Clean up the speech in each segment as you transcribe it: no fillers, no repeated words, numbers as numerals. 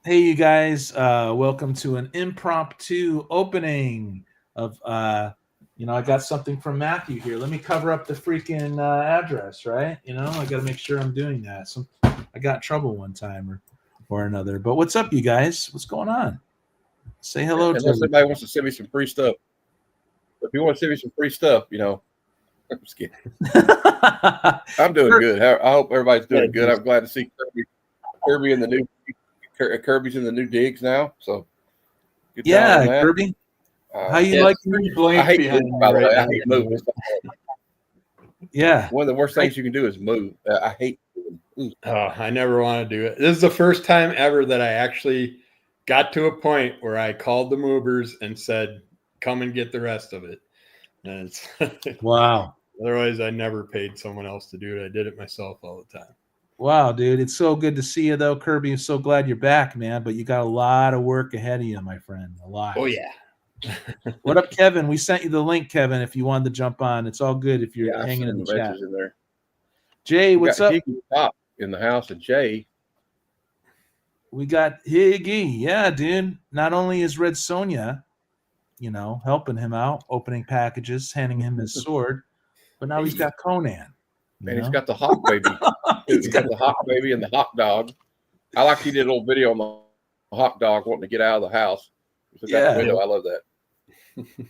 Hey, you guys! Welcome to an impromptu opening of. I got something from Matthew here. Let me cover up the freaking address, right? I got to make sure I'm doing that. I got in trouble one time or another. But what's up, you guys? What's going on? Say hello to Unless everybody. somebody wants to send me some free stuff. If you want to send me some free stuff, I'm just kidding. I'm doing good. I hope everybody's doing good. I'm glad to see Kirby in the new Kirby's in the new digs now. So good job on Yeah, that. Kirby. How you Yes, like? it's pretty I blank hate moving, behind me by the right way. I now. hate moving. Yeah, One of the worst I, things you can do is move. I hate moving. Oh, I never want to do it. This is the first time ever that I actually got to a point where I called the movers and said, "Come and get the rest of it." And wow. otherwise, I never paid someone else to do it. I did it myself all the time. Wow, dude. It's so good to see you, though, Kirby. I'm so glad you're back, man. But you got a lot of work ahead of you, my friend. A lot. Oh yeah. What up, Kevin? We sent you the link, Kevin, if you wanted to jump on. It's all good if you're Yeah, I hanging seen in the the chat. messages in there. Jay, We what's got up? Higgy Pop in the house and Jay. We got Higgy. Yeah, dude. Not only is Red Sonja, helping him out, opening packages, handing him his sword, but now he's got Conan. You And he's know, got the hawk baby too. he's He's got got the hawk baby and the hawk dog. I like he did a little video on the hawk dog wanting to get out of the house. He's got the yeah, window. I love that.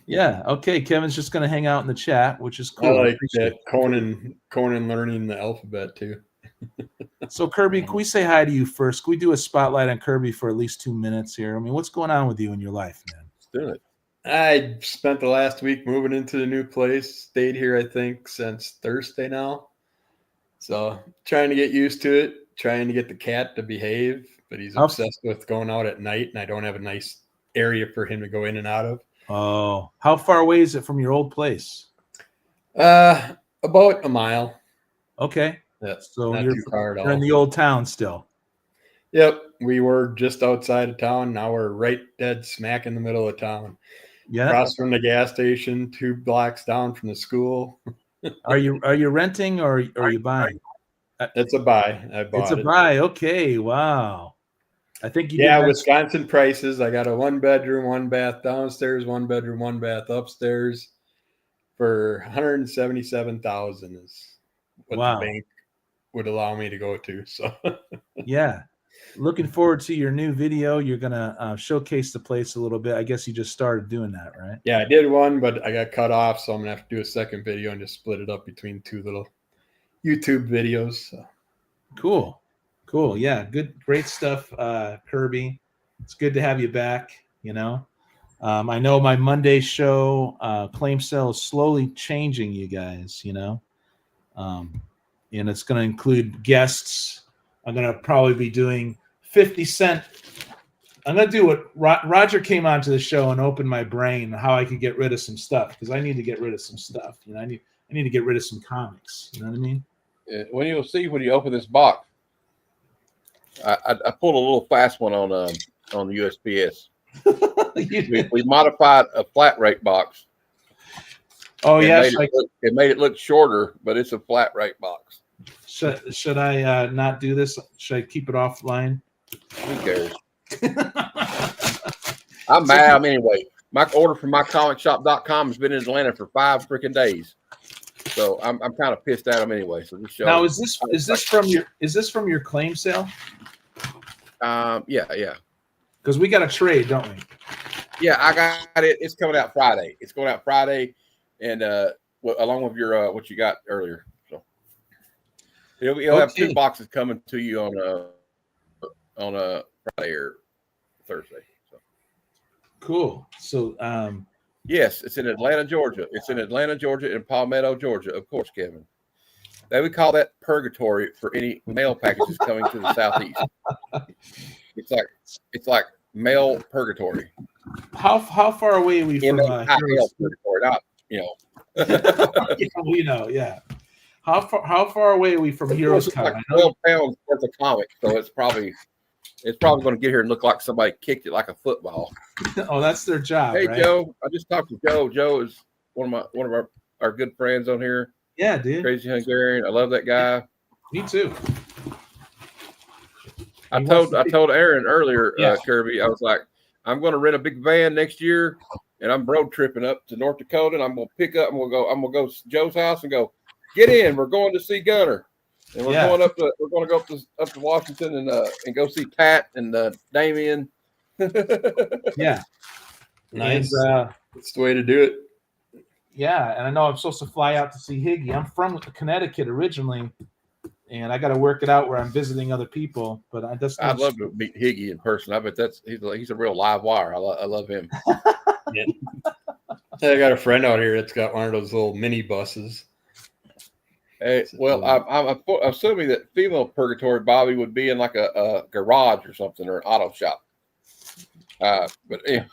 yeah. Okay, Kevin's just gonna hang out in the chat, which is I cool. I like appreciate that it. Conan learning the alphabet too. So, Kirby, can we say hi to you first? Can we do a spotlight on Kirby for at least 2 minutes here? I mean, what's going on with you in your life, man? Let's do it. I spent the last week moving into the new place. Stayed here, I think, since Thursday now. So trying to get used to it, trying to get the cat to behave, but he's How f- obsessed with going out at night, and I don't have a nice area for him to go in and out of. how far away is it from your old place? About a mile. Okay, Yeah, so not you're too far at you're in all. the old town still. Yep, we were just outside of town. Now we're right dead smack in the middle of town, Yeah. across from the gas station, 2 blocks down from the school. Are you renting or are you buying? Uh, It's a buy. I It's a bought it. buy. Okay. Wow. I think you did Yeah, mention. Wisconsin prices. I got a 1 bedroom, 1 bath downstairs, 1 bedroom, 1 bath upstairs for 177,000 is what the Wow. bank would allow me to go to. So Yeah. Looking forward to your new video. You're gonna showcase the place a little bit. I guess you just started doing that, right? yeah, I did one, but I got cut off, so I'm gonna have to do a second video and just split it up between two little YouTube videos. So. Cool. Cool. Yeah. Good. Great stuff, Kirby. It's good to have you back. I know my Monday show, claim sale is slowly changing, you guys, um, and it's going to include guests. I'm going to probably be doing 50 Cent. I'm going to do what Roger came onto the show and opened my brain how I could get rid of some stuff because I need to get rid of some stuff. I need to get rid of some comics. You know what I mean? When you'll see when you open this box, I pulled a little fast one on the USPS. We modified a flat rate box. Oh and yeah, made it look shorter, but it's a flat rate box. should I not do this? Should I keep it offline? Who cares? I'm mad. Anyway, my order from mycomicshop.com has been in Atlanta for 5 freaking days, so I'm kind of pissed at them anyway. So this show. Now is this from your claim sale? Yeah. Because we got a trade, don't we? Yeah, I got it. It's coming out Friday. It's going out Friday, and along with your what you got earlier. So you'll have 2 boxes coming to you on a Friday or Thursday. So cool. So yes, it's in Atlanta, Georgia. It's in Atlanta, Georgia, and Palmetto, Georgia. Of course, Kevin. They would call that purgatory for any mail packages coming to the southeast. It's like mail purgatory. How far away are we from Heroes? Purgatory, not yeah. How far away are we from Heroes Con? Like 12 pounds worth of comics, so it's probably going to get here and look like somebody kicked it like a football. Oh, that's their job. Hey, right? Joe, I just talked to Joe. Joe is one of our good friends on here. Yeah, dude. Crazy Hungarian. I love that guy. Me too. I told Aaron earlier, Yeah. Kerby, I was like, I'm going to rent a big van next year, and I'm road tripping up to North Dakota, and I'm going to pick up. I'm going to go to Joe's house and go, get in. We're going to see Gunner, and we're going to go up to Washington and go see Pat and Damien. Yeah, Nice. And, that's the way to do it. Yeah, and I know I'm supposed to fly out to see Higgy. I'm from Connecticut originally, and I got to work it out where I'm visiting other people. But I'd love to meet Higgy in person. I bet he's a real live wire. I love him. Yeah. I got a friend out here that's got one of those little mini buses. Hey, well, I'm assuming that female purgatory Bobby would be in like a garage or something, or an auto shop. But yeah.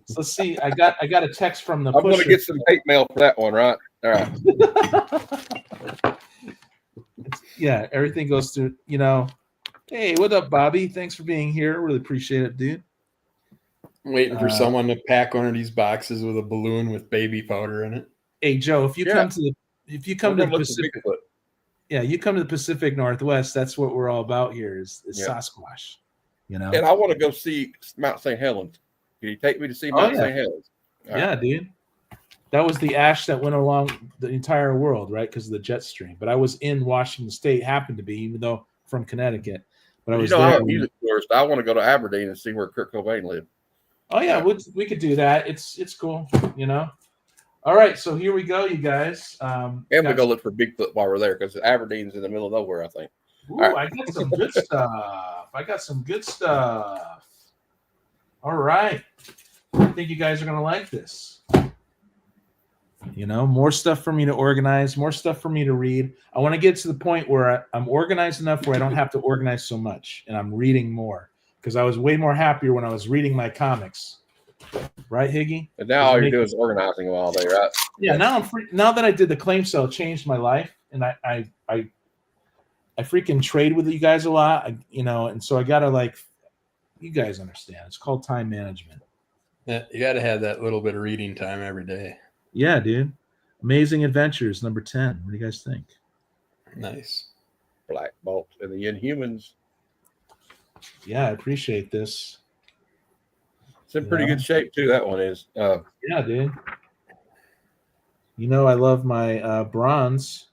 So let's see. I got a text from the. I'm going to get some hate mail for that one, right? All right. Yeah, everything goes through. Hey, what up, Bobby? Thanks for being here. Really appreciate it, dude. I'm waiting for someone to pack one of these boxes with a balloon with baby powder in it. Hey, Joe, if you come to the Pacific, you come to the Pacific Northwest. That's what we're all about here. Is Sasquatch. And I want to go see Mount St. Helens. Can you take me to see Mount St. Helens? Yeah, dude. That was the ash that went along the entire world, right? Because of the jet stream. But I was in Washington State, happened to be, even though from Connecticut. But I was there. I'm a music tourist. I want to go to Aberdeen and see where Kurt Cobain lived. Oh yeah, we could do that. It's cool, All right, so here we go, you guys. And we go look for Bigfoot while we're there because Aberdeen's in the middle of nowhere, I think. Ooh, right. I got some good stuff. All right. I think you guys are going to like this. More stuff for me to organize, more stuff for me to read. I want to get to the point where I'm organized enough where I don't have to organize so much and I'm reading more because I was way more happier when I was reading my comics. Right, Higgy? And now all you're doing is organizing them all day, right? Yeah, now I'm free. Now that I did the claim sale, it changed my life, and I freaking trade with you guys a lot, and so I gotta you guys understand. It's called time management. Yeah, you got to have that little bit of reading time every day. Yeah, dude. Amazing Adventures, number 10. What do you guys think? Nice. Black Bolt and the Inhumans. Yeah, I appreciate this. It's in pretty good shape too. That one is. Yeah, dude. I love my bronze.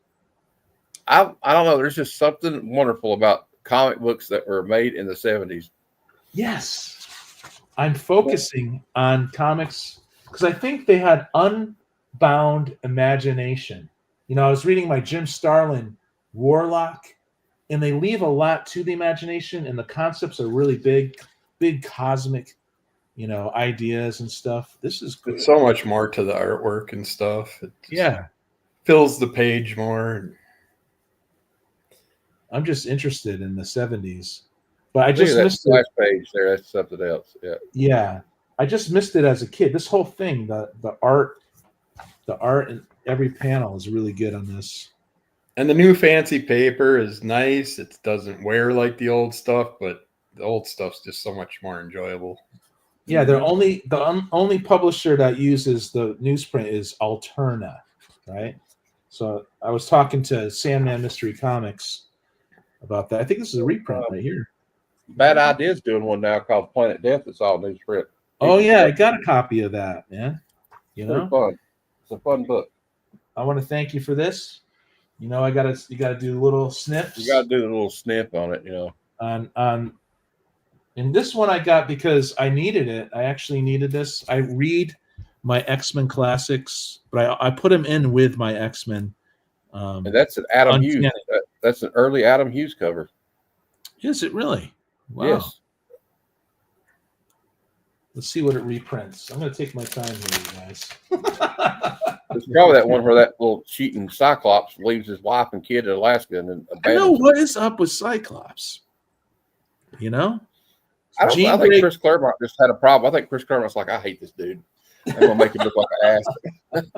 I don't know. There's just something wonderful about comic books that were made in the 70s. Yes. I'm focusing on comics because I think they had unbound imagination. I was reading my Jim Starlin Warlock, and they leave a lot to the imagination, and the concepts are really big cosmic ideas and stuff. This is good. It's so much more to the artwork and stuff. It fills the page more. I'm just interested in the 70s, but I just missed that page there. That's something else. Yeah. I just missed it as a kid. This whole thing, the art in every panel is really good on this. And the new fancy paper is nice. It doesn't wear like the old stuff, but the old stuff's just so much more enjoyable. Yeah, the only publisher that uses the newsprint is Alterna, right? So I was talking to Sandman Mystery Comics about that. I think this is a reprint right here. Bad Idea's doing one now called Planet Death. It's all newsprint. Oh yeah, I got a copy of that, man. It's fun. It's a fun book. I want to thank you for this. You gotta do little sniffs. You gotta do a little sniff on it, And this one I got because I needed it. I actually needed this. I read my X-Men classics, but I put them in with my X-Men. And that's an Adam Hughes. That's an early Adam Hughes cover. Is it really? Wow. Yes. Let's see what it reprints. I'm going to take my time here, you guys. It's probably that one where that little cheating Cyclops leaves his wife and kid in Alaska and then I know what is up with Cyclops. I think Chris Claremont just had a problem. I think Chris Claremont's like, I hate this dude. I'm gonna make him look like an ass.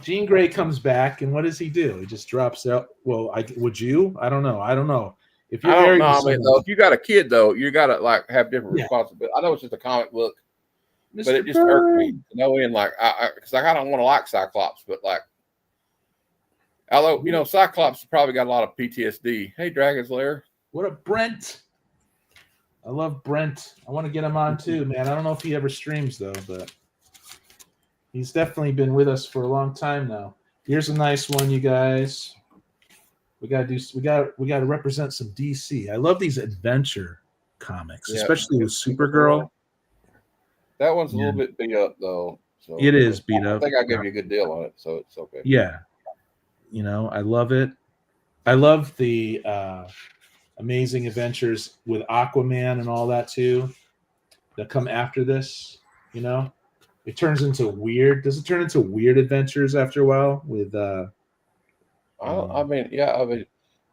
Jean Grey comes back, and what does he do? He just drops out. Well, would you? I don't know. If you're married, if you got a kid though, you gotta have different responsibilities. I know it's just a comic book, but it just irked me to no end. Because I don't want to like Cyclops, but Although, Cyclops has probably got a lot of PTSD. Hey, Dragon's Lair. What up, Brent? I love Brent. I want to get him on too, man. I don't know if he ever streams though, but he's definitely been with us for a long time now. Here's a nice one, you guys. We got to represent some DC. I love these adventure comics, especially with Supergirl. That one's a little bit beat up though. So it is beat up. I think I'll give you a good deal on it, so it's okay. Yeah. I love it. I love the Amazing Adventures with Aquaman and all that too that come after this. It turns into weird. Does it turn into weird adventures after a while with I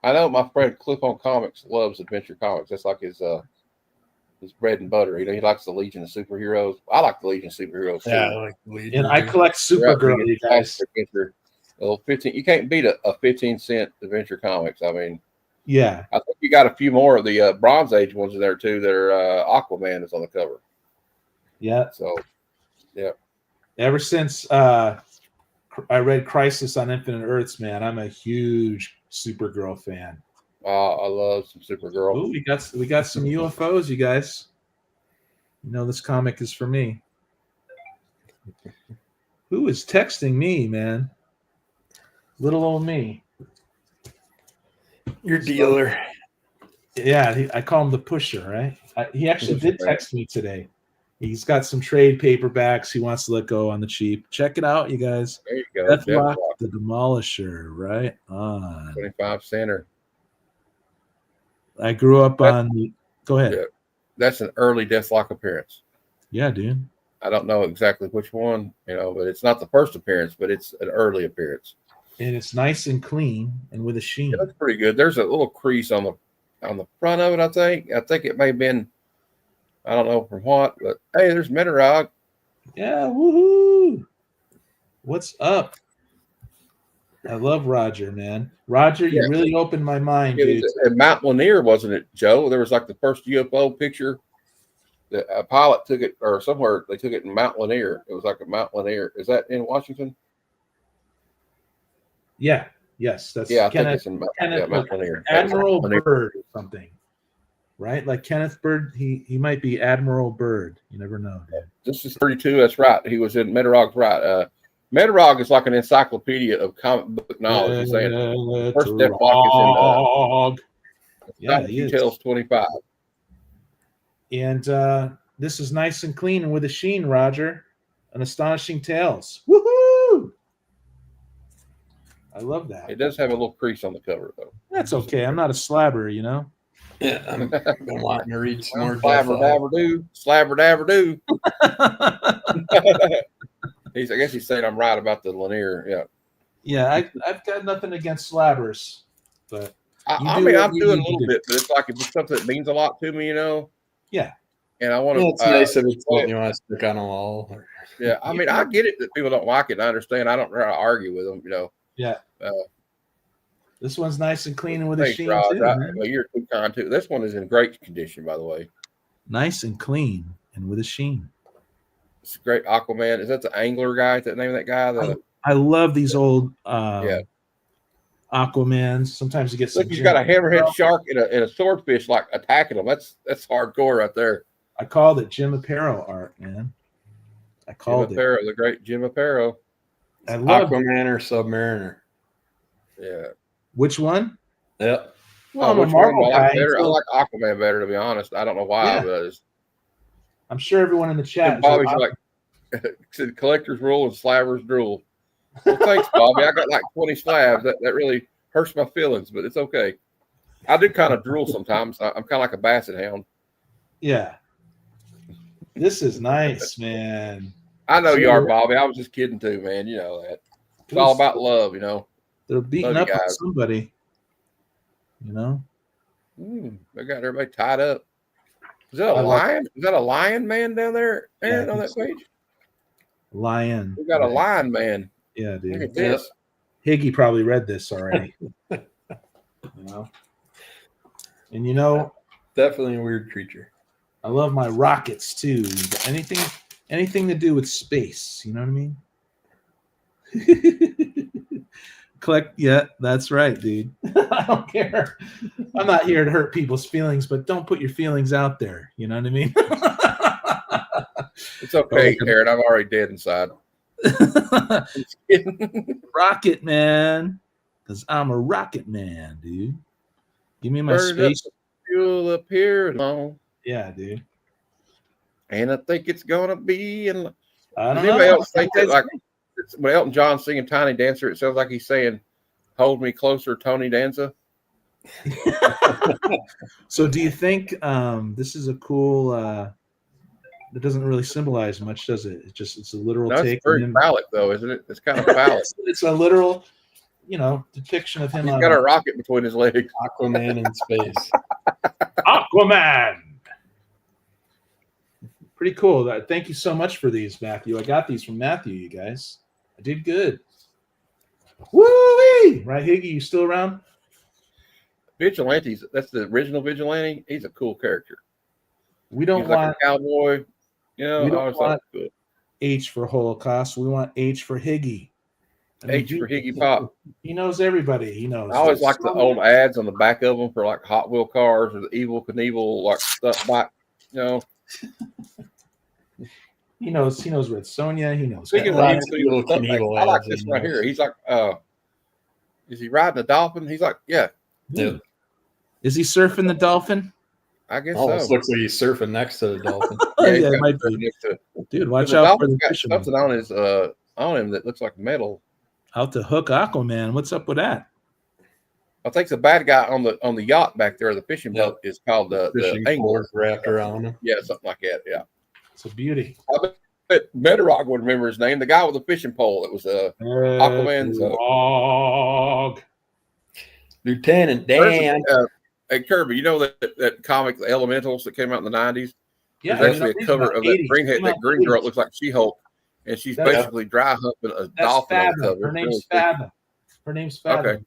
know my friend Clip on Comics loves adventure comics. That's like his bread and butter. He likes the Legion of Superheroes. I like the Legion of Superheroes too. Yeah, I like Legion. And I collect Supergirl, you guys. Well, 15. You can't beat a 15-cent adventure comics. I mean, yeah. I think you got a few more of the Bronze Age ones in there too. That are Aquaman is on the cover. Yeah. So, yeah. Ever since I read Crisis on Infinite Earths, man, I'm a huge Supergirl fan. I love some Supergirl. Ooh, we got some UFOs, you guys. This comic is for me. Who is texting me, man? Little old me. Your dealer. Yeah, I call him the pusher, right? He actually did text me today. He's got some trade paperbacks he wants to let go on the cheap. Check it out, you guys. There you go. Deathlock the Demolisher, right on. 25 center. I grew up on the. Go ahead. Yeah, that's an early Deathlock appearance. Yeah, dude. I don't know exactly which one, but it's not the first appearance, but it's an early appearance. And it's nice and clean and with a sheen. Yeah, that's pretty good. There's a little crease on the front of it, I think. I think it may have been, I don't know from what, but hey, there's Metarog. Yeah, woohoo! What's up? I love Roger, man. Roger, you really opened my mind, dude. At Mount Lanier, wasn't it, Joe? There was like the first UFO picture. A pilot took it, or somewhere they took it in Mount Lanier. It was like a Mount Lanier. Is that in Washington? Yeah. Yes. That's I think it's in Mount Lanier. Admiral Byrd or something. Right? Like Kenneth Byrd. He might be Admiral Byrd. You never know, dude. This is 32. That's right. He was in Metarog's right. Metarog is like an encyclopedia of comic book knowledge. He's saying first Deathlock is in Details 25. And this is nice and clean and with a sheen, Roger. An Astonishing Tales. Woohoo! I love that. It does have a little crease on the cover, though. That's okay. I'm not a slabber, Yeah, I'm been wanting to read some more. Slabber dabber do. I guess he's saying I'm right about the Lanier. Yeah. Yeah, I've got nothing against slabbers, but I'm doing a little bit, but it's like if it's something that means a lot to me, Yeah. And I want to. It's nice if it's something you want to stick on a wall. Yeah, I mean, I get it that people don't like it. I understand. I don't try to argue with them, Yeah. This one's nice and clean and with a sheen Rod, too. Well, you're too kind too. This one is in great condition, by the way. Nice and clean and with a sheen. It's a great Aquaman. Is that the angler guy? Is that the name of that guy? I love these old Aquamans. Sometimes you get some. Look, he's got a hammerhead shark and a swordfish like attacking him. That's hardcore right there. I called it Jim Aparo art, man. I called Jim Aparo, the great Jim Aparo. I love Aquaman or Submariner. Yeah. Which one? Yep. Well, I'm a Marvel guy. I like Aquaman better, to be honest. I don't know why, but I'm sure everyone in the chat. Bobby's like said collector's rule and slavers drool. Well, thanks, Bobby. I got like 20 slabs. That really hurts my feelings, but it's okay. I do kind of drool sometimes. I'm kind of like a basset hound. Yeah. This is nice, man. I know you are, Bobby. I was just kidding too, man. You know that. It's all about love, They're beating up on somebody. They got everybody tied up. Is that a lion? Is that a lion man down there? Aaron, on that page? Lion. We got a lion man. Yeah, dude. Look at this. Higgy probably read this already. And definitely a weird creature. I love my rockets too. Anything to do with space, you know what I mean? Collect. Yeah, that's right, dude. I don't care. I'm not here to hurt people's feelings, but don't put your feelings out there. You know what I mean? It's okay, Aaron. I'm already dead inside. Just kidding. Rocket man, because I'm a rocket man, dude. Give me my Burn space. up, fuel up here alone. Yeah, dude. And I think it's gonna be. And I does don't anybody know. else think that, like, when Elton John's singing "Tiny Dancer," it sounds like he's saying, "Hold me closer, Tony Danza." So, do you think this is a cool? That doesn't really symbolize much, does it? It's a literal That's take. very phallic, though, isn't it? It's kind of phallic. It's a literal, depiction of him. He's got a rocket between his legs. Aquaman in space. Aquaman. Pretty cool. Thank you so much for these, Matthew. I got these from Matthew, you guys. I did good. Woo-wee! Right, Higgy, you still around? Vigilantes, that's the original Vigilante. He's a cool character. We don't He's want like a cowboy. we don't I was like, want good. H for Holocaust. We want H for Higgy. H for Higgy Pop. He knows everybody. He knows. I always like the old ads on the back of them for like Hot Wheel cars or the Evil Knievel like stuff back. He knows Red Sonja. He knows. Speaking Lots of of Evil little Knievel I like ads this in right there. here. He's like, is he riding a dolphin? He's like, yeah, Yeah. Is he surfing the dolphin? I guess Almost so. looks like he's surfing next to the dolphin. Yeah, he's Yeah, it got might stuff be. next to it. Dude, watch The out for dolphin's the got fisherman. something on his on him that looks like metal. Out to hook Aquaman. What's up with that? I think the bad guy on the yacht back there, the fishing boat, is called the Fishing angler. pole wrapped around him. Yeah, something like that. Yeah. It's a beauty. I bet Bedrock would remember his name. The guy with the fishing pole. It was Aquaman's. Dog. Lieutenant Dan. Hey Kirby, you know that comic, The Elementals, that came out in the '90s? Yeah, There's actually a cover of that 80s. green Came out green in the girl. It 80s. looks like She-Hulk, and she's That's- basically dry humping a That's dolphin on the Fathom. cover. Her name's It's really Fathom. Her name's Fathom. Okay.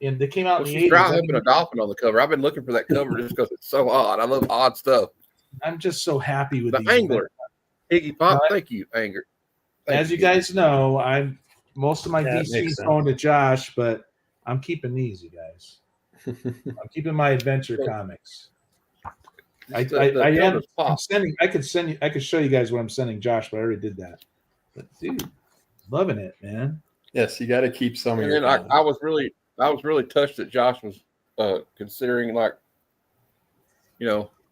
And they came out Well, in the she's dry 80s. humping a dolphin on the cover. I've been looking for that cover just because it's so odd. I love odd stuff. I'm just so happy with The these. Angler, Iggy Pop. Right. Thank you, Angler. As you guys know, most of my Yeah, that DC's makes sense. going to Josh, but I'm keeping these, you guys. I'm keeping my adventure comics. I am. I'm sending. I could send you. I could show you guys what I'm sending Josh, but I already did that. But dude, loving it, man. Yes, you got to keep some of And your. then I was really touched that Josh was considering, like,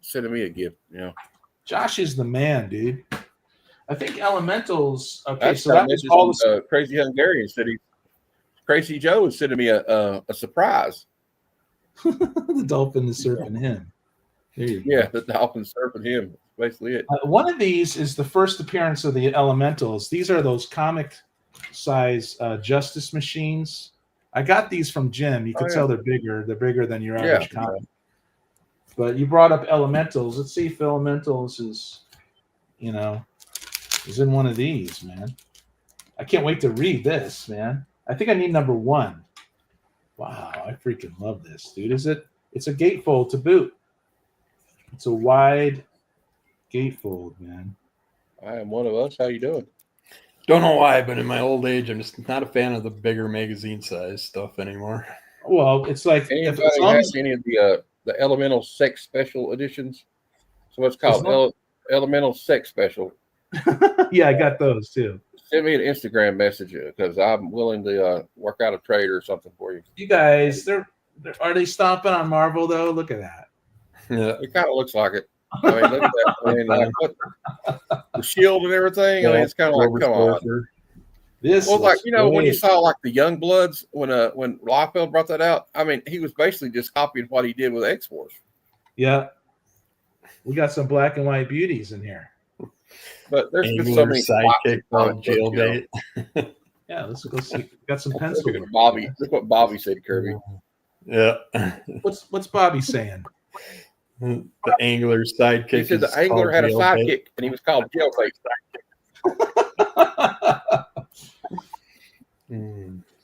sending me a gift. Josh is the man, dude. I think Elementals. Okay, That's so that was all the. Crazy Hungarian said Crazy Joe is sending me a surprise. The dolphin is surfing him. There you go. Yeah, the dolphin surfing him. That's basically it. One of these is the first appearance of the Elementals. These are those comic size Justice machines. I got these from Jim. You can tell they're bigger. They're bigger than your average comic. But you brought up Elementals. Let's see if Elementals is in one of these, man. I can't wait to read this, man. I think I need number 1. Wow, I freaking love this, dude. It's a gatefold to boot. It's a wide gatefold, man. I am one of us. How you doing? Don't know why, but in my old age, I'm just not a fan of the bigger magazine size stuff anymore. Well, it's like Anybody has any of the Elemental Sex Special editions? So it's called Elemental Sex Special. Yeah, I got those too. Send me an Instagram message because I'm willing to work out a trade or something for you. You guys, are they stomping on Marvel though? Look at that. Yeah, It kind of looks like it. I mean, look at that. I mean, like, the shield and everything. I mean, it's kind of like, come on. This Well, like, when you great. saw like the Young Bloods when Liefeld brought that out, I mean, he was basically just copying what he did with X-Force. Yeah, we got some black and white beauties in here. But there's been so many sidekick called Jailbait. Yeah, let's go see. We got some Look pencils. at Bobby. Look what Bobby said, Kirby. Yeah. What's Bobby saying? The angler's sidekick. He said the angler had a sidekick, and he was called Jailbait.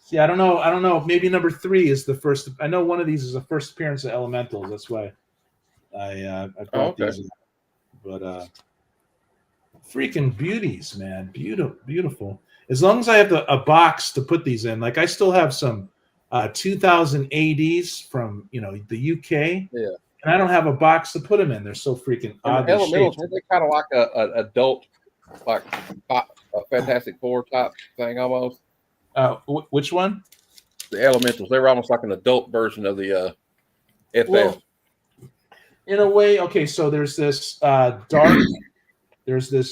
See, I don't know. Maybe number 3 is the first. I know one of these is the first appearance of Elementals. That's why I brought these. But freaking beauties, man. Beautiful. As long as I have a box to put these in, like I still have some 2000 ADs from the UK, Yeah. and I don't have a box to put them in. They're so freaking And oddly elementals, shaped. weren't they kind of like a adult, like a Fantastic Four type thing almost? Which one? The elementals, they were almost like an adult version of the FF. Well, in a way, okay. So there's this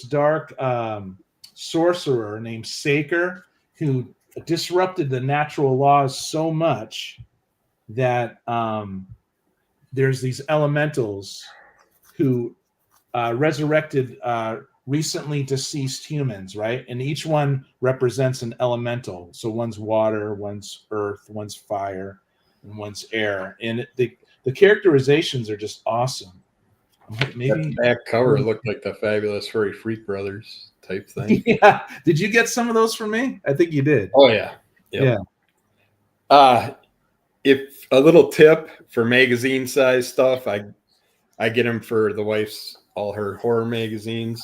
dark sorcerer named Saker who disrupted the natural laws so much that there's these elementals who resurrected recently deceased humans, right? And each one represents an elemental. So one's water, one's earth, one's fire, and one's air. And the characterizations are just awesome. Maybe that back cover looked like the Fabulous Furry Freak Brothers type thing. Yeah. Did you get some of those from me? I think you did. Oh yeah. Yep. Yeah. If a little tip for magazine size stuff, I get them for the wife's all her horror magazines.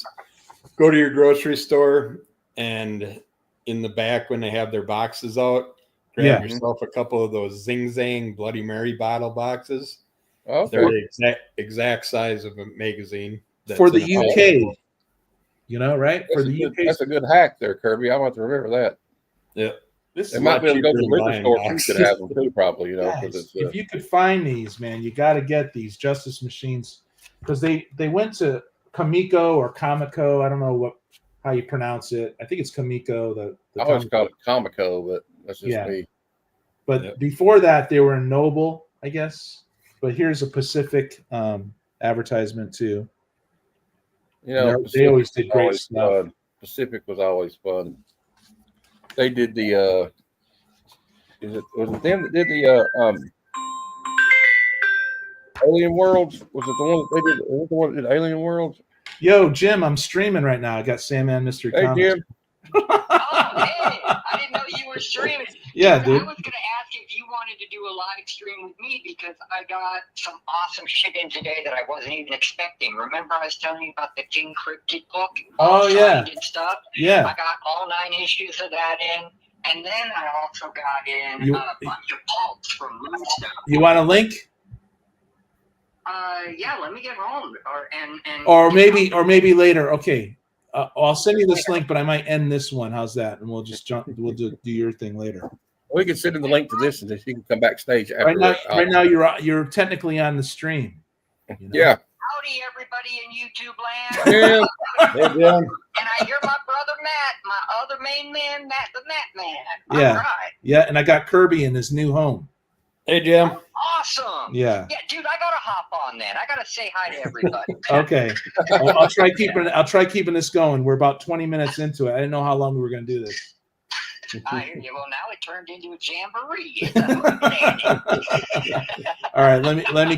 Go to your grocery store and in the back when they have their boxes out, grab yourself a couple of those Zing Zang Bloody Mary bottle boxes. Okay. They're the exact size of a magazine. For the UK, right? That's For the UK. That's a good hack there, Kirby. I'm going to remember that. Yeah. They might be able to go to the liquor store. You could have them too, probably. Yes. If you could find these, man, you got to get these Justice Machines because they went to Kamiko or Kamiko. I don't know how you pronounce it. I think it's Kamiko. I always call it Comico, but that's just me. But before that, they were in Noble, I guess. But here's a Pacific advertisement too. They always did great stuff. Fun. Pacific was always fun. They did the was it them that did the Alien Worlds? Was it the one that they did? Was it the one that did Alien Worlds? Yo, Jim, I'm streaming right now. I got Sandman Mystery Comics. Hey, Jim. Oh, hey, I didn't know you were streaming. Yeah, dude. I was going to ask if you wanted to do a live stream with me because I got some awesome shit in today that I wasn't even expecting. Remember I was telling you about the King Cryptid book? Oh, yeah. And stuff? Yeah. I got all 9 issues of that in. And then I also got in a bunch of pulps from Moonstone. You want a link? Yeah, let me get home. Or maybe later. Okay. I'll send you this link, but I might end this one. How's that? And we'll just jump. We'll do your thing later. We can send him the link to this, and then you can come backstage. Right now, you're technically on the stream. Yeah. Howdy, everybody in YouTube land. Yeah. And I hear my brother Matt, my other main man, Matt the Matt Man. Yeah. All right. Yeah, and I got Kerby in his new home. Hey, Jim. Awesome. Yeah. Yeah, dude, I gotta hop on then. I gotta say hi to everybody. Okay. I'll try keeping this going. We're about 20 minutes into it. I didn't know how long we were going to do this. I hear you. Well, now it turned into a jamboree. All right. Let me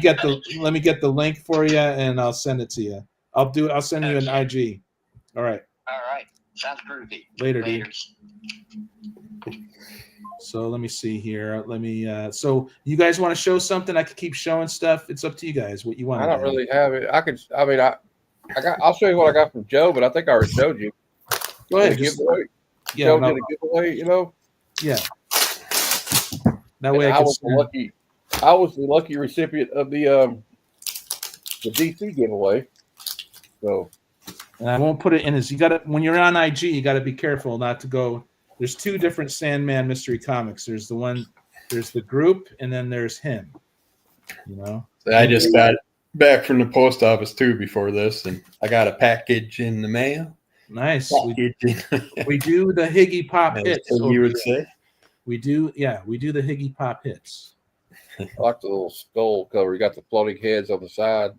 get the link for you, and I'll send it to you. I'll send you an IG. All right. All right. Sounds groovy. Later, dude. So let me see here. So you guys want to show something? I could keep showing stuff. It's up to you guys. What you want? I don't really have it. I'll show you what I got from Joe, but I think I already showed you. Go ahead. Joe did a giveaway, Yeah. That way I was the lucky recipient of the DC giveaway. So. And I won't put it in when you're on IG, you got to be careful not to go. There's 2 different Sandman Mystery Comics. There's the group, and then there's him. I just got back from the post office too before this, and I got a package in the mail. Nice. We do the Higgy Pop hits. You would say we do. Yeah, we do the Higgy Pop hits. I like the little skull cover. You got the floating heads on the side.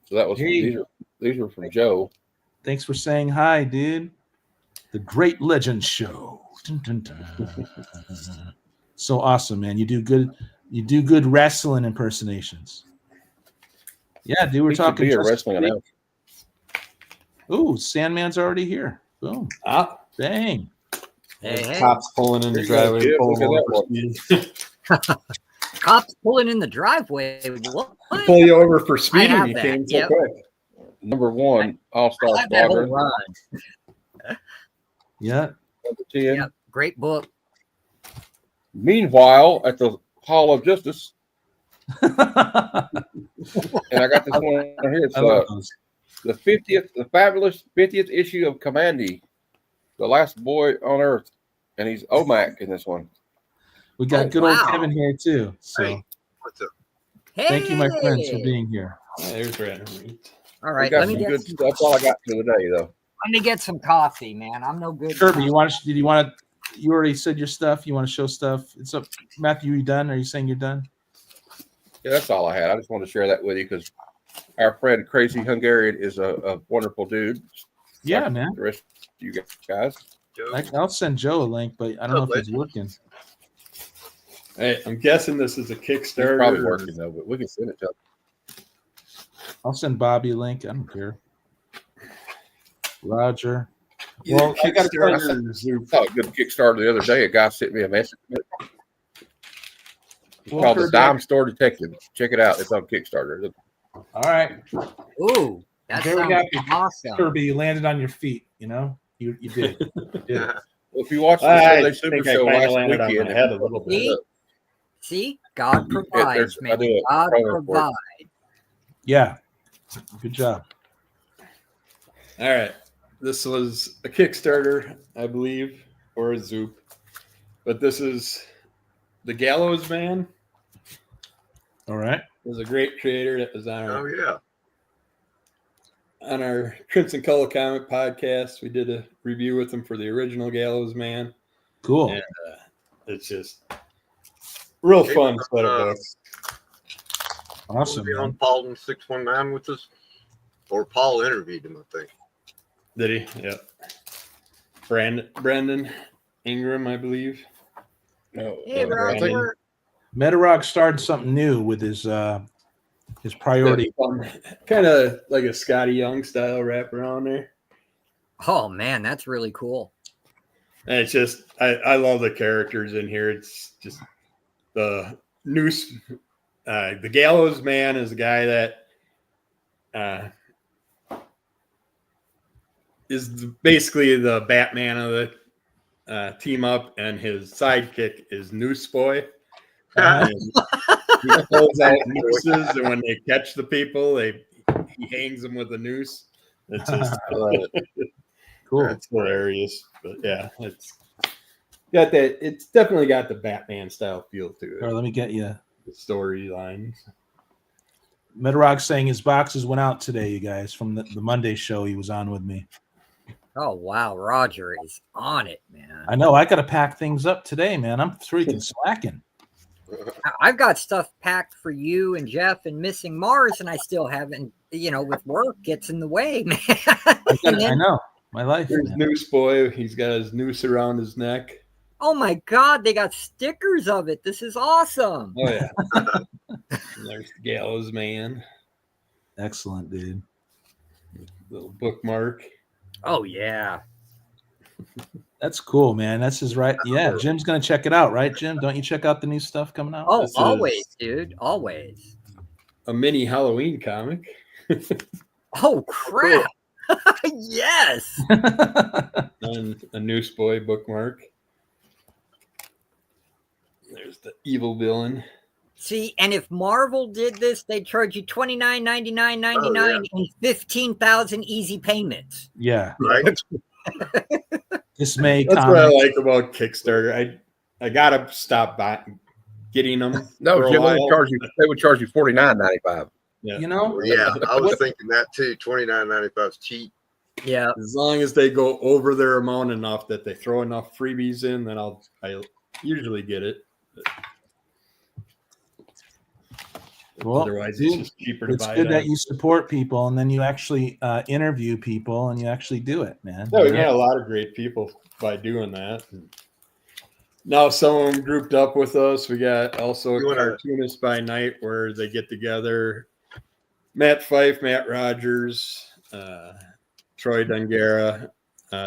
So that was these are from Joe. Thanks for saying hi, dude. The Great Legend Show. Dun, dun, dun. So awesome, man. You do good wrestling impersonations. Yeah, dude, we're talking wrestling announcer. Ooh, Sandman's already here. Boom. Bang. Hey. Cops pulling in the driveway. Cops pulling in the driveway. What? Pull you over for speeding. You came so quick. #1 All-Star I like that whole Squadron. run. Yeah. #10. Yep, great book. Meanwhile, at the Hall of Justice, I and I got this one here. It's love those. the fabulous 50th issue of Commandy, the last boy on Earth, and he's OMAC in this one. We got Oh, good old wow. Kevin here too. So Hey, what's up? Hey, thank you, my friends, for being here. There's Brandon. All We right, got let me some get good some, stuff. That's all I got for today, though. let me get some coffee, man. I'm no good. Kirby, you already said your stuff. You want to show stuff? It's up. Matthew, you done? Are you saying you're done? Yeah, that's all I had. I just wanted to share that with you because our friend Crazy Hungarian is a wonderful dude. Yeah, Like man. the rest of you guys. Joe? I'll send Joe a link, but I don't know if it's working. Hey, I'm guessing this is a It's Kickstarter. probably working though, but we can send it to him. I'll send Bobby a link. I don't care. Roger. Well, Well, I got to tell you, Kickstarter. Zoop. I saw a good Kickstarter the other day. A guy sent me a message. It's Well, called the Kirby, Dime Store Detective. Check it out. It's on Kickstarter. all right, Ooh, that Very sounds happy. awesome. Kirby, you landed on your feet. You know, you did. You did. Well, if you watched the I Sunday Super think I Show kinda last landed on weekend, my head a little bit. See? See, God provides, I man. do it. God Promo for it. provides. Yeah. Good job. All right. This was a Kickstarter, I believe, or a Zoop. But this is the Gallows Man. All right. Was a great creator that was on Oh our, yeah. on our Crimson Color Comic podcast. We did a review with him for the original Gallows Man. Cool. And it's just real Hey, fun set of books. Awesome. Be on Man. Paulton 619 with us, or Paul interviewed him, I think. Did he? Yep. Brandon Ingram, I believe. No, Hey, Brandon. Roger. Metarock started something new with his priority. Kind of like a Scotty Young style wrap around there. Oh man, that's really cool. And it's just I love the characters in here. It's just the noose. The Gallows Man is a guy that is basically the Batman of the team up, and his sidekick is Noose Boy. And he pulls out nooses, and when they catch the people, he hangs them with a noose. It's just Cool. it's hilarious. But yeah, it's got that. It's definitely got the Batman style feel to All right, it. let me get you. The storylines. Metarock saying his boxes went out today, you guys, from the Monday show he was on with me. Oh wow, Roger is on it, man. I know. I got to pack things up today, man. I'm freaking slacking. I've got stuff packed for you and Jeff and Missing Mars, and I still haven't. With work gets in the way, man. I know. My life. There's Man. Noose Boy. He's got his noose around his neck. Oh my God, they got stickers of it. This is awesome. Oh yeah. And there's the Gallows Man. Excellent, dude. Little bookmark. Oh yeah. That's cool, man. That's his right. Yeah, Jim's gonna check it out, right, Jim? Don't you check out the new stuff coming out? Oh, This is- always, dude. Always. A mini Halloween comic. Oh crap. Yes. And a Noose Boy bookmark. There's the evil villain. See, and if Marvel did this, they'd charge you $29.99.99 and 15,000 easy payments. Yeah. Right? This May That's what I comic. like about Kickstarter. I gotta stop getting them. No, for a Jim, while. they would charge you $49.95. Yeah. You know? Yeah, I was thinking that too. $29.95 is cheap. Yeah. As long as they go over their amount enough that they throw enough freebies in, then I usually get it. Well, Otherwise, dude, it's just cheaper to it's buy good it. that you support people and then you actually interview people and you actually do it, man. Yeah, we You know? got a lot of great people by doing that. Now some of them grouped up with us. We got also a You wanna- cartoonist by night where they get together. Matt Fife, Matt Rogers, Troy Dungara.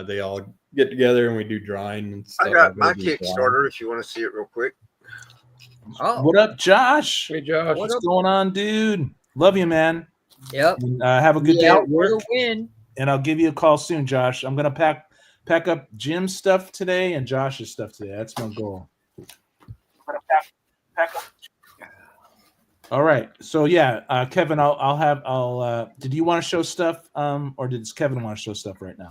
They all get together and we do drawing and stuff. I got my do drawing. Kickstarter if you want to see it real quick. Oh, What up, Josh? Hey, Josh. What's going on, dude? Love you, man. Yep. And, have a good day. Yeah, at work. we'll win. And I'll give you a call soon, Josh. I'm gonna pack up Jim's stuff today and Josh's stuff today. That's my goal. I'm gonna pack up. All right. So yeah, Kevin, I'll did you want to show stuff? Or did Kevin want to show stuff right now?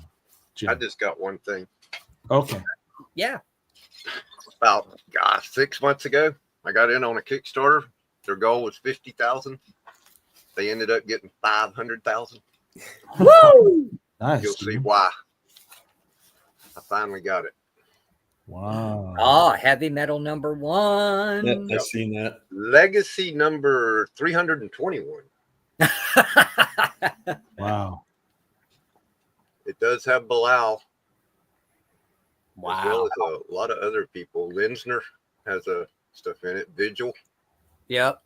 Jim? I just got one thing. Okay. Yeah. About 6 months ago, I got in on a Kickstarter. Their goal was 50,000. They ended up getting 500,000. Woo! Nice. You'll see dude. why. I finally got it. Wow. Oh, heavy metal number 1. Yeah, I've seen that. Legacy number 321. Wow. It does have Bilal, as well Wow. as a lot of other people. Linsner has stuff in it. Vigil. Yep.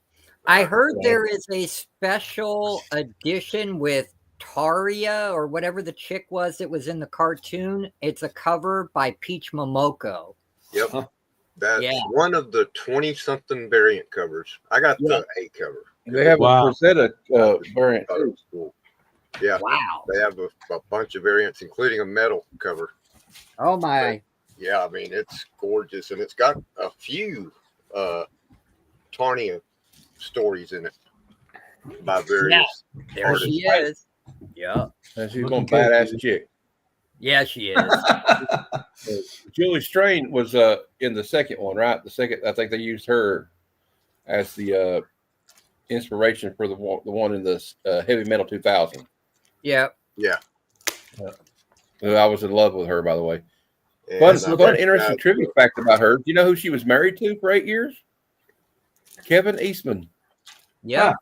I heard there is a special edition with Taria or whatever the chick was that was in the cartoon. It's a cover by Peach Momoko. Yep. Huh. That's Yeah. one of the 20-something variant covers. I got the A cover. They have Wow. a Rosetta variant Thought it too. was cool. Yeah, Wow. they have a bunch of variants, including a metal cover. Oh my. Yeah, I mean, it's gorgeous, and it's got a few Tarnia stories in it by various. There she is. Yeah. And she's Looking going good, badass dude. chick. Yeah, she is. Julie Strain was in the second one, right? The second, I think they used her as the inspiration for the one in the Heavy Metal 2000. Yeah. Yeah. I was in love with her, by the way. And Fun, I fun interesting recognize- trivia fact about her. Do you know who she was married to for 8 years? Kevin Eastman. Yeah.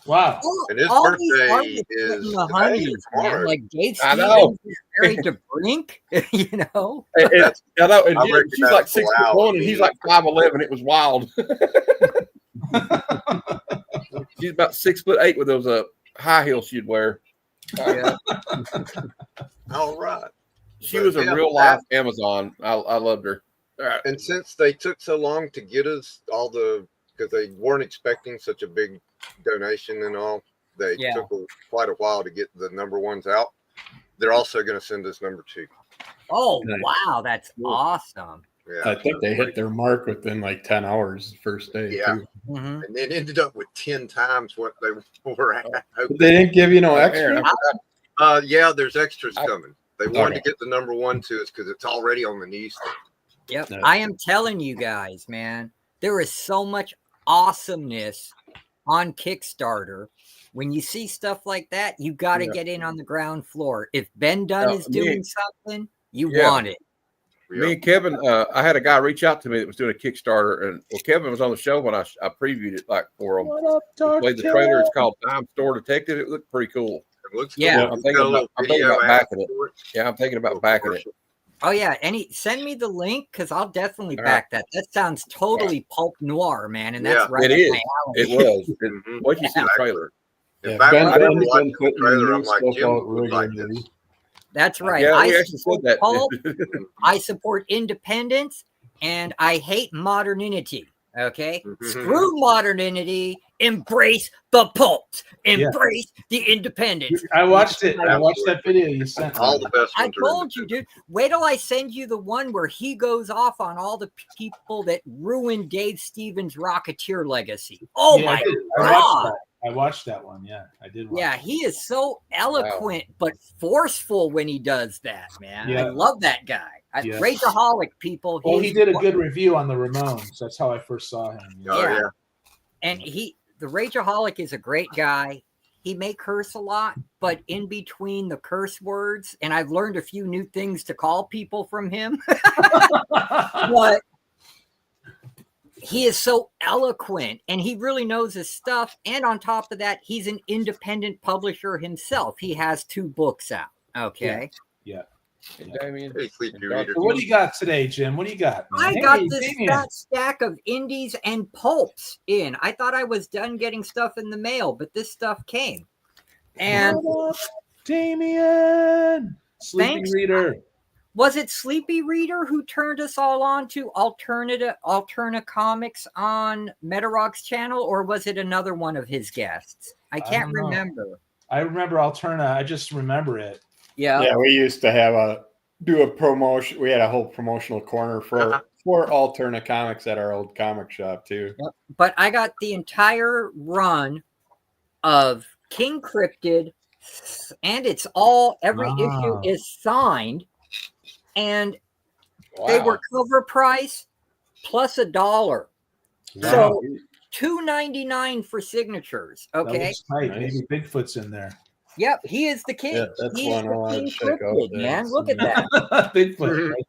Wow. And his All these birthday artists is getting the today or honeys, man. tomorrow. Like Dave I Stevens know. is married to Brink, you know? I know, and I she's like recognize Bilal 6'1" and he's like 5'11". It was wild. She's about 6'8" with those high heels she'd wear. Yeah. All right. She But was a yeah, real life Amazon. I loved her. And since they took so long to get us all because they weren't expecting such a big donation and all, they Yeah. took quite a while to get the number ones out. They're also going to send us number 2. Oh, Nice. wow. That's awesome. Yeah. I think they hit their mark within like 10 hours the first day. Yeah. Too. Mhm. And it ended up with 10 times what they were at. But they didn't give you no extra. Yeah, there's extras coming. They wanted Okay. to get the number 1 to us because it's already on the news. Yep. No. I am telling you guys, man, there is so much awesomeness on Kickstarter. When you see stuff like that, you got to get in on the ground floor. If Ben Dunn is doing something, you want it. Me and Kevin, I had a guy reach out to me that was doing a Kickstarter, and Kevin was on the show when I previewed it like for him. What up, He played the trailer. It's called Time Store Detective. It looked pretty cool. It looks Yeah. cool. I'm thinking about backing it. Yeah, I'm thinking about backing it. Oh yeah, send me the link because I'll definitely back that. That sounds totally pulp noir, man, and that's Yeah, right. it up is. my alley. It was. Mhm. What you see the trailer? In Yeah, fact, Ben when I Dunn's watched been the putting trailer, new I'm like, stuff Jim out would like regularly. this. That's right. Yeah, I we actually said support that. pulp, I support independence, and I hate modernity. Okay, Mhm. screw modernity. Embrace the pulps. Embrace the independence. I watched it. I watched that video you sent. All the best I ones are in told you, dude. Wait till I send you the one where he goes off on all the people that ruined Dave Stevens' Rocketeer legacy. Oh Yeah, my I watched god! that. I watched that one. Yeah, I did. Watch Yeah, it. he is so eloquent but forceful when he does that, man. I Yeah. love that guy. Yeah. Rageaholic, people. Well, is he did a one- good review on the Ramones. That's how I first saw him. you know? Oh, Yeah. yeah. And the Rageaholic is a great guy. He may curse a lot, but in between the curse words, and I've learned a few new things to call people from him. But he is so eloquent and he really knows his stuff. And on top of that, he's an independent publisher himself. He has 2 books out. Okay. Damien. Hey, Sleepy Reader. So what do you got today, Jim? What do you got, man? I Hey, got this Damien. fat stack of indies and pulps in. I thought I was done getting stuff in the mail, but this stuff came. And What up, Damien? Sleeping Thanks. reader. Was it Sleepy Reader who turned us all on to Alterna Comics on Metarock's channel, or was it another one of his guests? I can't don't know. remember. I remember Alterna. I just remember it. Yeah. Yeah, we used to have do a promotion. We had a whole promotional corner for Alterna Comics at our old comic shop too. Yep. But I got the entire run of King Cryptid, and it's all every issue is signed, and they were cover price plus $1. Wow. So $2.99 for signatures. Okay. That looks tight. Nice. Maybe Bigfoot's in there. Yep, he is the king. Yeah, that's He's one I the wanted King to check out Cryptid, there. man. Look at that. Bigfoot. Right?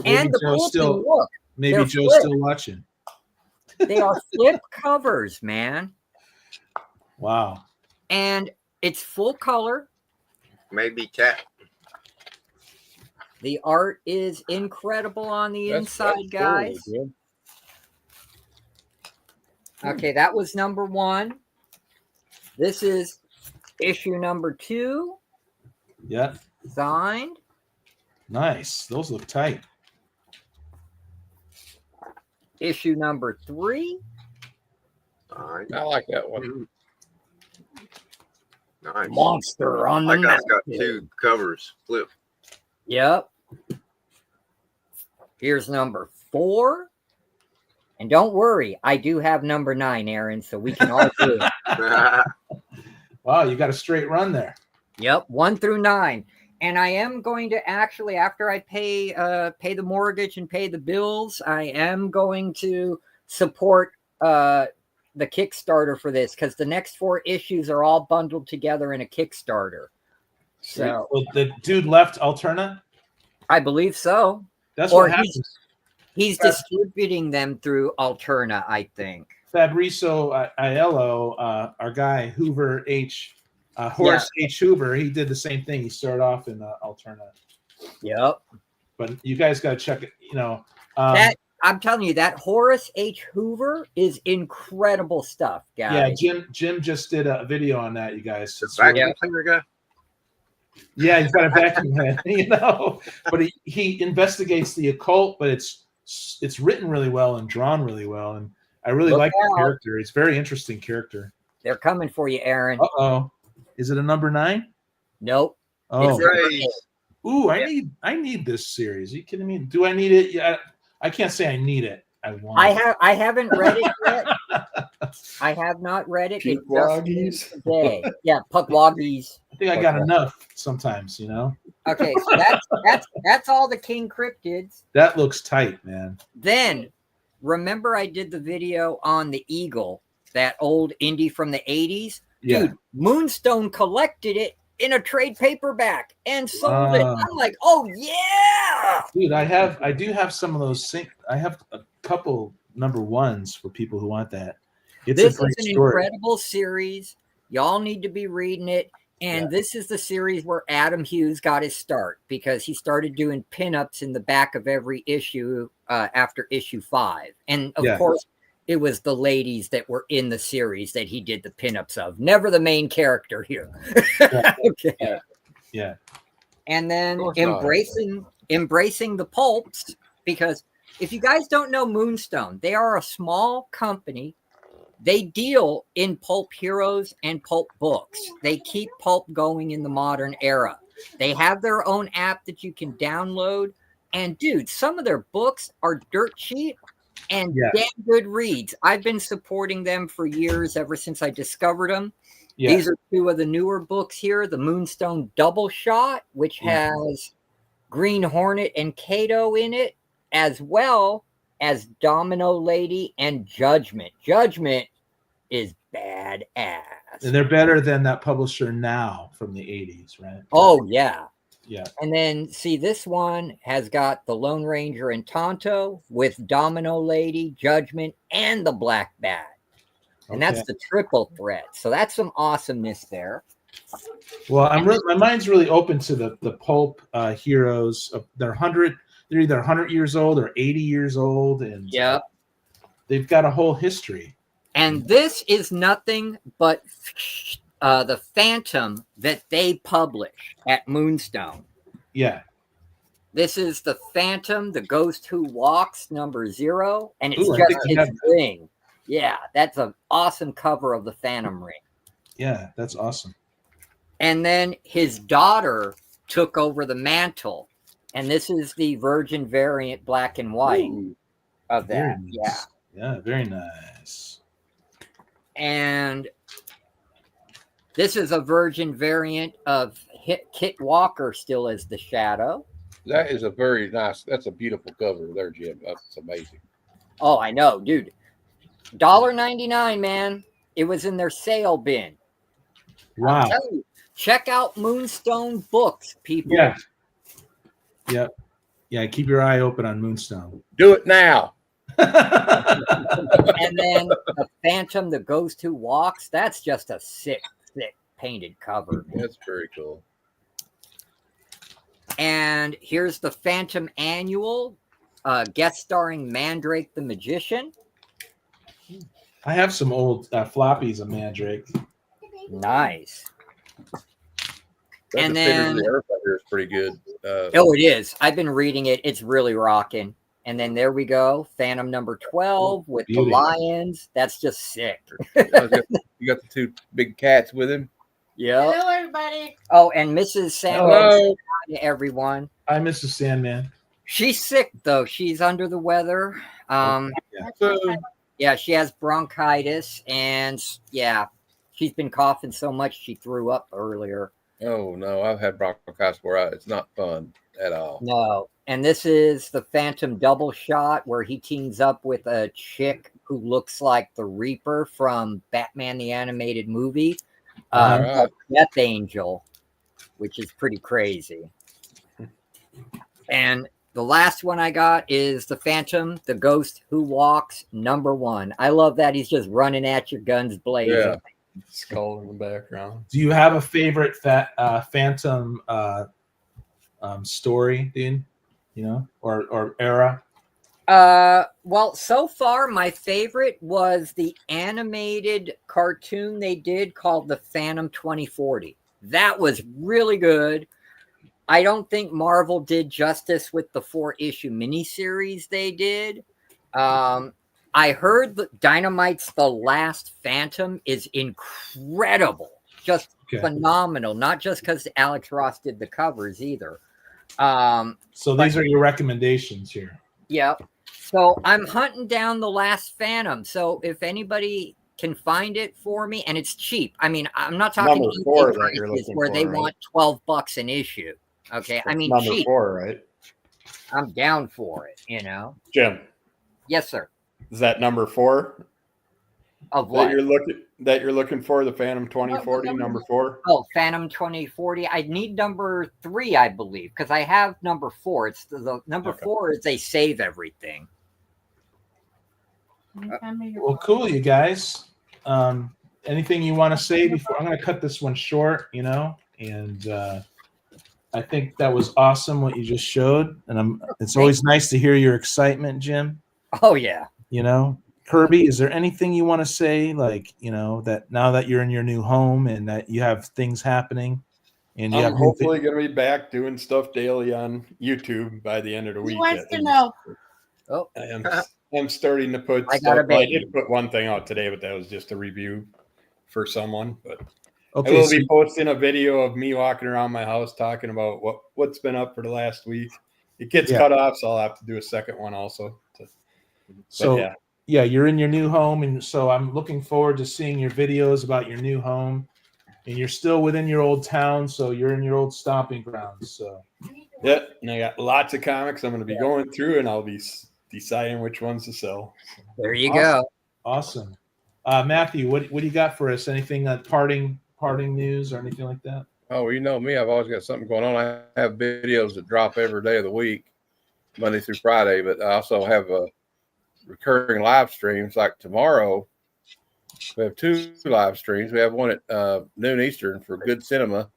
And the Joe's cool still thing, look, maybe they're Joe's flipped. still watching. They are flip covers, man. Wow. And it's full color. Maybe cat. The art is incredible on the inside, guys. Totally good. Okay, that was number 1. This is issue number 2, Yeah. signed. Nice. Those look tight. Issue number 3. Nice. I like that one. Nice. Monster on the That guy's got Mountain. 2 covers flip. Yep. Here's number 4. And don't worry, I do have number 9, Aaron, so we can all do it. Wow, you got a straight run there. Yep, 1 through 9. And I am going to actually, after I pay the mortgage and pay the bills, I am going to support the Kickstarter for this, because the next 4 issues are all bundled together in a Kickstarter. So Well, the dude left Alterna. I believe so. That's Or what happens. He's distributing them through Alterna, I think. Fabrizio Aiello, our guy Hoover Horace H. Hoover, he did the same thing. He started off in Alterna, Yep. but you guys got to check it. You know, That I'm telling you, that Horace H. Hoover is incredible stuff, guys. yeah. Jim just did a video on that. You guys, The vacuum cleaner guy. yeah, he's got a vacuum head, you know. But he investigates the occult, but it's written really well and drawn really well, and I really Look like the out. character. It's a very interesting character. They're coming for you, Aaron. Uh-oh. Is it a number 9? Nope. Oh, It's number 8. ooh, I need this series. Are you kidding me? Do I need it? Yeah, I can't say I need it. I want it. I haven't read it yet. I have not read it. It just Pukwaggies. came today. Yeah, Pukwaggies. I think I got enough sometimes, you know. Okay, so that's all the King Cryptids. That looks tight, man. Then remember I did the video on the Eagle, that old indie from the 80s? Yeah. Dude, Moonstone collected it in a trade paperback and sold it. I'm like, oh yeah. Dude, I do have some of those. I have a couple number 1s for people who want that. It's This a great is an story. incredible series. Y'all need to be reading it. And this is the series where Adam Hughes got his start, because he started doing pinups in the back of every issue after issue 5. And of course, it was the ladies that were in the series that he did the pinups of. Never the main character here. Okay. Yeah. And then course not. embracing the pulps, because if you guys don't know Moonstone, they are a small company. They deal in pulp heroes and pulp books. They keep pulp going in the modern era. They have their own app that you can download. And dude, some of their books are dirt cheap and damn good reads. I've been supporting them for years, ever since I discovered them. Yeah. These are 2 of the newer books here. The Moonstone Double Shot, which has Green Hornet and Kato in it, as well as Domino Lady and Judgment. Judgment is badass. And they're better than that publisher now from the 80s, right? Oh, yeah. Yeah. And then, see, this one has got the Lone Ranger and Tonto with Domino Lady, Judgment, and the Black Bat. And that's the triple threat. So that's some awesomeness there. Well, my mind's really open to the pulp heroes. They're either 100 years old or 80 years old, and they've got a whole history. And this is nothing but the Phantom that they publish at Moonstone. Yeah. This is the Phantom, the Ghost Who Walks, number 0, and it's Ooh, I just think I his have that. ring. Yeah, that's an awesome cover of the Phantom ring. Yeah, that's awesome. And then his daughter took over the mantle, and this is the Virgin variant, black and white of Very that. nice. Yeah, Yeah, very nice. and this is a Virgin variant of Kit Walker still as the Shadow. That is a very nice. That's a beautiful cover there, Jim. That's amazing. Oh, I know, dude. $1.99, man. It was in their sale bin. Wow. I'm telling you, check out Moonstone Books, people. Yeah. Yep. Yeah, keep your eye open on Moonstone. Do it now. And then the Phantom, the Ghost Who Walks. That's just a sick painted cover. That's very cool. And here's the Phantom Annual, guest starring Mandrake the Magician. I have some old floppies of Mandrake. Nice. That And Defender of then- the Earth right here is pretty good. Oh, it is. I've been reading it. It's really rocking. And then there we go. Phantom number 12 with Beauty. the lions. That's just sick. You got the 2 big cats with him. Yeah. Hello, everybody. Oh, and Mrs. Sandman, Hello. everyone. Hi, Mrs. Sandman. She's sick though. She's under the weather. So, Yeah, she has bronchitis, and yeah, she's been coughing so much she threw up earlier. oh no, I've had bronchitis where it's not fun at all. No, and this is the Phantom double shot where he teams up with a chick who looks like the Reaper from Batman the Animated Movie, Alright. Death Angel, which is pretty crazy. And the last one I got is the Phantom, the Ghost Who Walks, number 1. I love that he's just running at your guns blazing. Yeah. Skull in the background. Do you have a favorite Phantom story, dude? You know, or era? Well, so far my favorite was the animated cartoon they did called the Phantom 2040. That was really good. I don't think Marvel did justice with the 4-issue miniseries they did. I heard that Dynamite's The Last Phantom is incredible, just phenomenal. Not just because Alex Ross did the covers either. So these are your recommendations here. Yep. So I'm hunting down The Last Phantom. So if anybody can find it for me, and it's cheap. I mean, I'm not talking Number 4 eBay that you're prices looking where they for, right? want $12 an issue. Okay, I mean, number cheap. 4, right? I'm down for it. You know. Jim, Yes, sir. is that number 4 Of that what? you're looking for? The Phantom 2040, number 4. Oh, Phantom 2040. I need number 3, I believe, because I have number 4. It's the number Okay. 4 is they save everything. Well, cool, you guys. Anything you want to say before? I'm going to cut this one short, you know, and I think that was awesome what you just showed, and it's always nice to hear your excitement, Jim. Oh yeah. You know, Kerby, is there anything you want to say, like, you know, that now that you're in your new home and that you have things happening, and you I'm have hopefully going to be back doing stuff daily on YouTube by the end of the week. He wants at to least. know. Oh, I'm starting to put I got stuff. a I baby. did put one thing out today, but that was just a review for someone. But I okay, will so, be posting a video of me walking around my house talking about what's been up for the last week. It gets Yeah. cut off, so I'll have to do a second one also. so yeah. yeah, you're in your new home, and so I'm looking forward to seeing your videos about your new home. And you're still within your old town, so you're in your old stomping grounds. So Yeah, and I got lots of comics I'm going to be going through, and I'll be deciding which ones to sell. there you Awesome. go. Awesome. Matthew, what do you got for us? Anything parting news or anything like that? Oh, you know me. I've always got something going on. I have videos that drop every day of the week, Monday through Friday, but I also have recurring live streams. Like tomorrow, we have 2 live streams. We have one at noon Eastern for Good Cinema,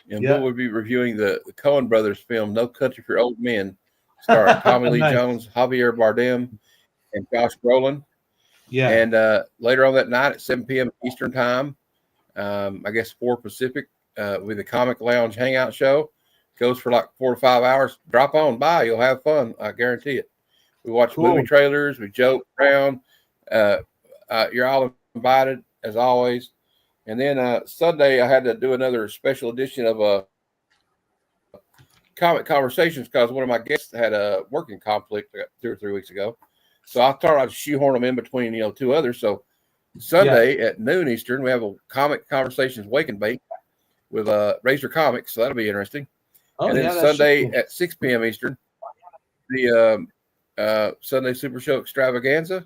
and Yeah. we'll be reviewing the Coen Brothers film No Country for Old Men, starring Tommy Lee Nice. Jones, Javier Bardem, and Josh Brolin. Yeah. And later on that night at 7 p.m. Eastern time, I guess 4 Pacific, with the Comic Lounge Hangout Show. Goes for like 4 to 5 hours. Drop on by. You'll have fun. I guarantee it. We watch movie trailers. We joke around. You're all invited as always. And then Sunday, I had to do another special edition of Comic Conversations because one of my guests had a working conflict 2 or 3 weeks ago. So I thought I'd shoehorn them in between, 2 others. So Sunday at noon Eastern, we have a Comic Conversations Wake and Bake with Razor Comics. So that'll be interesting. And then Sunday at 6 p.m. Eastern, the Sunday Super Show Extravaganza.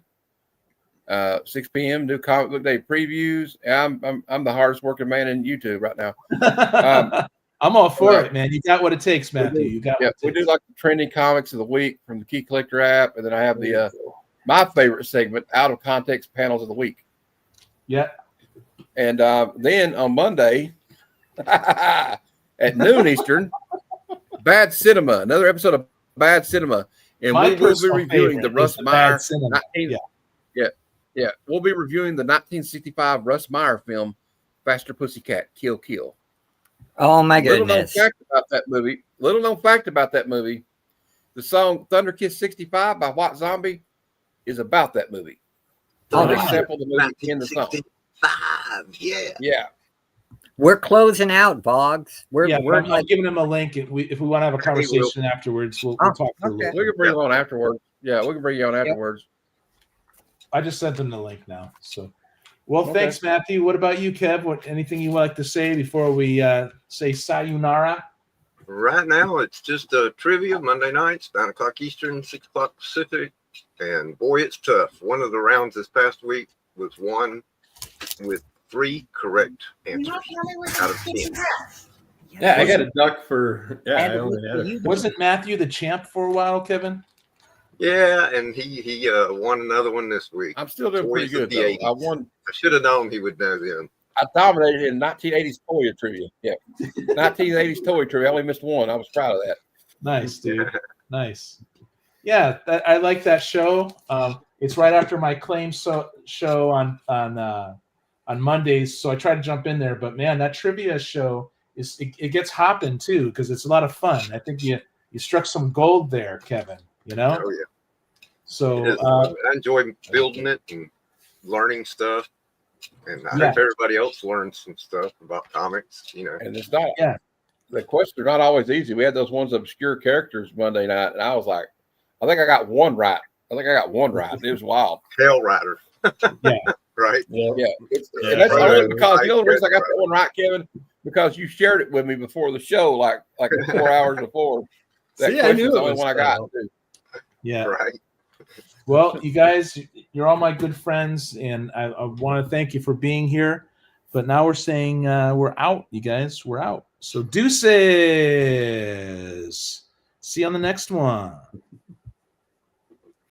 6 p.m. New Comic Book Day previews. I'm the hardest working man in YouTube right now. I'm all for it, man. You got what it takes, Matthew. You got. We do like the trending comics of the week from the Key Collector app, and then I have the my favorite segment, Out of Context Panels of the Week. Yeah. And then on Monday at noon Eastern, Bad Cinema, another episode of Bad Cinema, and we will be reviewing the Russ Meyer. We'll be reviewing the 1965 Russ Meyer film, Faster Pussycat, Kill Kill. Oh my goodness! Little known fact about that movie: the song "Thunder Kiss 65" by White Zombie is about that movie. They sampled the movie in the song. Yeah. We're closing out, Boggs. I'm giving him a link. If we want to have a conversation afterwards, we'll talk for a little. We can bring you on afterwards. Yeah, we can bring you on afterwards. I just sent them the link now. So, thanks, Matthew. What about you, Kev? Anything you would like to say before we say sayonara? Right now, it's just a trivia Monday nights, 9 o'clock Eastern, 6 o'clock Pacific. And boy, it's tough. One of the rounds this past week was won with 3 correct answers out of 10. Yeah, I got a duck for. Yeah, I only had it. Wasn't Matthew the champ for a while, Kevin? Yeah, and he won another one this week. I'm still doing pretty good, though. I should have known he would know then. I dominated in 1980s toy trivia. Yeah, 1980s toy trivia. I only missed one. I was proud of that. Nice, dude. Nice. Yeah, I like that show. It's right after my claim show on Mondays, so I try to jump in there. But man, that trivia show it gets hopping too because it's a lot of fun. I think you struck some gold there, Kevin. Oh yeah. So I enjoy building it and learning stuff, and I hope everybody else learns some stuff about comics. And it's not. Yeah. The questions are not always easy. We had those ones obscure characters Monday night, and I was like, I think I got one right. It was wild. Hell Rider. Yeah. Right. Yeah. And that's only because the only reason I got that one right, Kevin, because you shared it with me before the show, like 4 hours before. That I knew the only one I got. Yeah. Right. Well, you guys, you're all my good friends, and I want to thank you for being here. But now we're saying we're out, you guys. We're out. So deuces. See you on the next one.